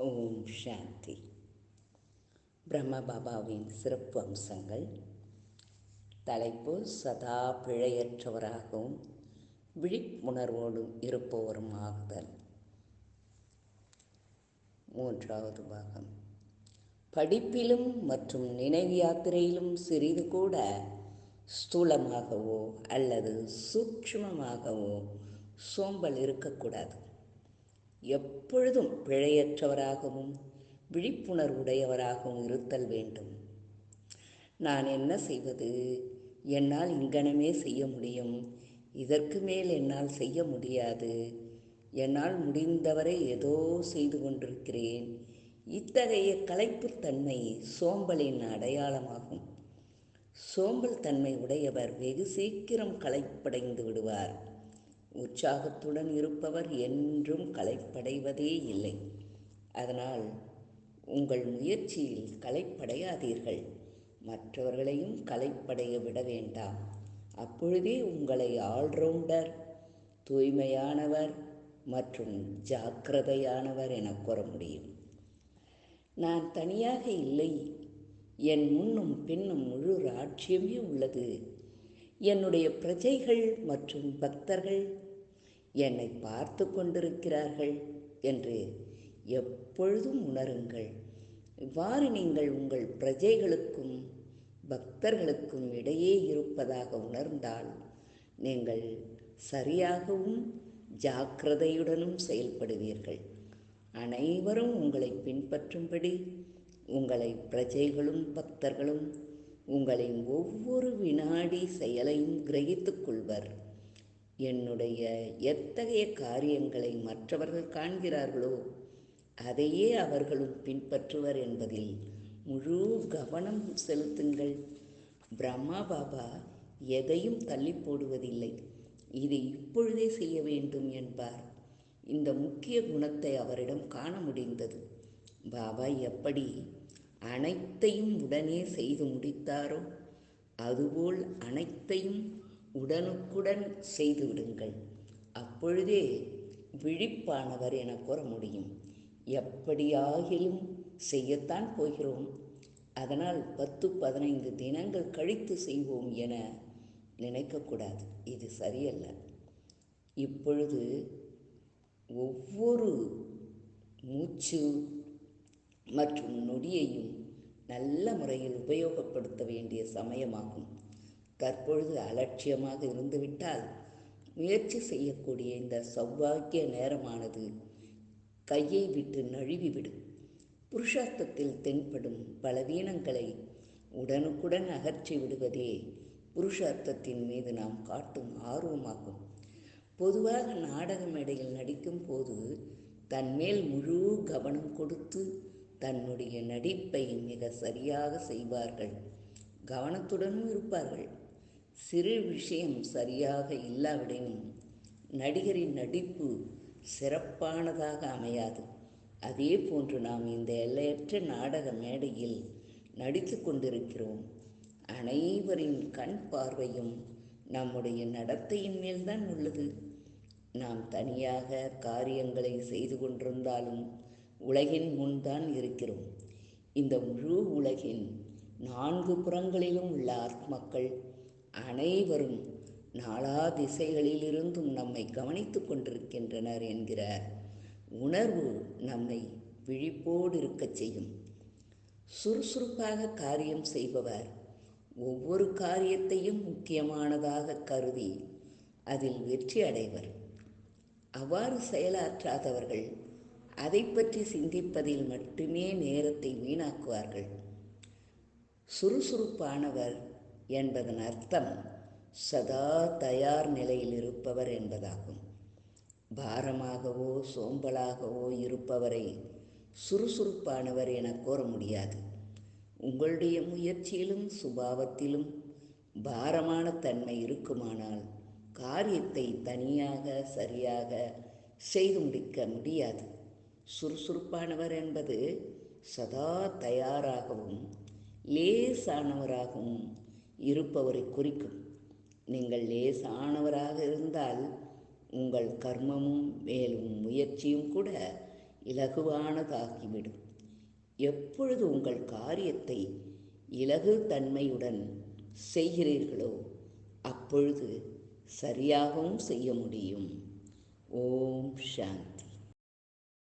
ஓம் சாந்தி. பிரம்ம பாபாவின் சிறப்பு அம்சங்கள். தலைப்பு: சதா பிழையற்றவராகவும் விழிப்புணர்வோடு இருப்பவரும் ஆகுதல். மூன்றாவது பாகம். படிப்பிலும் மற்றும் நினைவு யாத்திரையிலும் சிறிது கூட ஸ்தூலமாகவோ அல்லது சூட்சுமமாகவோ சோம்பல் இருக்கக்கூடாது. எப்பொழுதும் பிழையற்றவராகவும் விழிப்புணர்வுடையவராகவும் இருத்தல் வேண்டும். நான் என்ன செய்வது? என்னால் இங்கனமே செய்ய முடியும், இதற்கு மேல் என்னால் செய்ய முடியாது, என்னால் முடிந்தவரை ஏதோ செய்து கொண்டிருக்கிறேன். இத்தகைய களைப்புத்தன்மை சோம்பலின் அடையாளமாகும். சோம்பல் தன்மை உடையவர் வெகு சீக்கிரம் களைப்படைந்து விடுவார். உற்சாகத்துடன் இருப்பவர் என்றும் களைப்படைவதே இல்லை. அதனால் உங்கள் முயற்சியில் களைப்படையாதீர்கள். மற்றவர்களையும் களைப்படைய விட வேண்டாம். அப்பொழுதே உங்களை ஆல்ரவுண்டர், தூய்மையானவர் மற்றும் ஜாக்கிரதையானவர் என கூற முடியும். நான் தனியாக இல்லை, என் முன்னும் பின்னும் முழு ராஜ்யமே உள்ளது. என்னுடைய பிரஜைகள் மற்றும் பக்தர்கள் என்னை பார்த்து கொண்டிருக்கிறார்கள் என்று எப்பொழுதும் உணருங்கள். இவ்வாறு நீங்கள் உங்கள் பிரஜைகளுக்கும் பக்தர்களுக்கும் இடையே இருப்பதாக உணர்ந்தால் நீங்கள் சரியாகவும் ஜாக்கிரதையுடனும் செயல்படுவீர்கள். அனைவரும் உங்களை பின்பற்றும்படி உங்களை பிரஜைகளும் பக்தர்களும் உங்களின் ஒவ்வொரு வினாடி செயலையும் கிரகித்துக் கொள்வர். என்னுடைய எத்தகைய காரியங்களை மற்றவர்கள் காண்கிறார்களோ அதையே அவர்களும் பின்பற்றுவர் என்பதில் முழு கவனம் செலுத்துங்கள். பிரம்மா பாபா எதையும் தள்ளி போடுவதில்லை, இதை இப்பொழுதே செய்ய வேண்டும் என்பார். இந்த முக்கிய குணத்தை அவரிடம் காண முடிந்தது. பாபா எப்படி அனைத்தையும் உடனே செய்து முடித்தாரோ அதுபோல் அனைத்தையும் உடனுக்குடன் செய்துவிடுங்கள். அப்பொழுதே விழிப்பானவர் என கூற முடியும். எப்படியாகிலும் செய்யத்தான் போகிறோம், அதனால் 10-15 தினங்கள் கழித்து செய்வோம் என நினைக்கக்கூடாது. இது சரியல்ல. இப்பொழுது ஒவ்வொரு மூச்சு மற்றும் நொடியையும் நல்ல முறையில் உபயோகப்படுத்த வேண்டிய சமயமாகும். தற்பொழுது அலட்சியமாக இருந்துவிட்டால் முயற்சி செய்யக்கூடிய இந்த சௌபாகிய நேரமானது கையை விட்டு நழுவிவிடும். புருஷார்த்தத்தில் தென்படும் பலவீனங்களை உடனுக்குடன் அகற்றி விடுவதே புருஷார்த்தத்தின் மீது நாம் காட்டும் ஆர்வமாகும். பொதுவாக நாடக மேடையில் நடிக்கும் போது தன்மேல் முழு கவனம் கொடுத்து தன்னுடைய நடிப்பை மிக சரியாக செய்வார்கள். கவனத்துடனும் இருப்பார்கள். சிறு விஷயம் சரியாக இல்லாவிடனும் நடிகரின் நடிப்பு சிறப்பானதாக அமையாது. அதே போன்று நாம் இந்த எல்லையற்ற நாடக மேடையில் நடித்து கொண்டிருக்கிறோம். அனைவரின் கண் பார்வையும் நம்முடைய நடத்தையின் மேல்தான் உள்ளது. நாம் தனியாக காரியங்களை செய்து கொண்டிருந்தாலும் உலகின் முன்தான் இருக்கிறோம். இந்த முழு உலகின் 4 புறங்களிலும் உள்ள ஆத்மாக்கள் அனைவரும் நாலா திசைகளிலிருந்தும் நம்மை கவனித்து கொண்டிருக்கின்றனர் என்கிற உணர்வு நம்மை விழிப்போடு இருக்கச் செய்யும். சுறுசுறுப்பாக காரியம் செய்பவர் ஒவ்வொரு காரியத்தையும் முக்கியமானதாக கருதி அதில் வெற்றி அடைவர். அவ்வாறு செயலாற்றாதவர்கள் அதை பற்றி சிந்திப்பதில் மட்டுமே நேரத்தை வீணாக்குவார்கள். சுறுசுறுப்பானவர் என்பதன் அர்த்தம் சதா தயார் நிலையில் இருப்பவர் என்பதாகும். பாரமாகவோ சோம்பலாகவோ இருப்பவரை சுறுசுறுப்பானவர் என கூற முடியாது. உங்களுடைய முயற்சியிலும் சுபாவத்திலும் பாரமான தன்மை இருக்குமானால் காரியத்தை தனியாக சரியாக செய்து முடிக்க முடியாது. சுறுசுறுப்பானவர் என்பது சதா தயாராகவும் லேசானவராகவும் இருப்பவரை குறிக்கும். நீங்கள் லேசானவராக இருந்தால் உங்கள் கர்மமும் மேலும் முயற்சியும் கூட இலகுவானதாகிவிடும். எப்பொழுது உங்கள் காரியத்தை இலகு தன்மையுடன் செய்கிறீர்களோ அப்பொழுது சரியாகவும் செய்ய முடியும். ஓம் சாந்தி.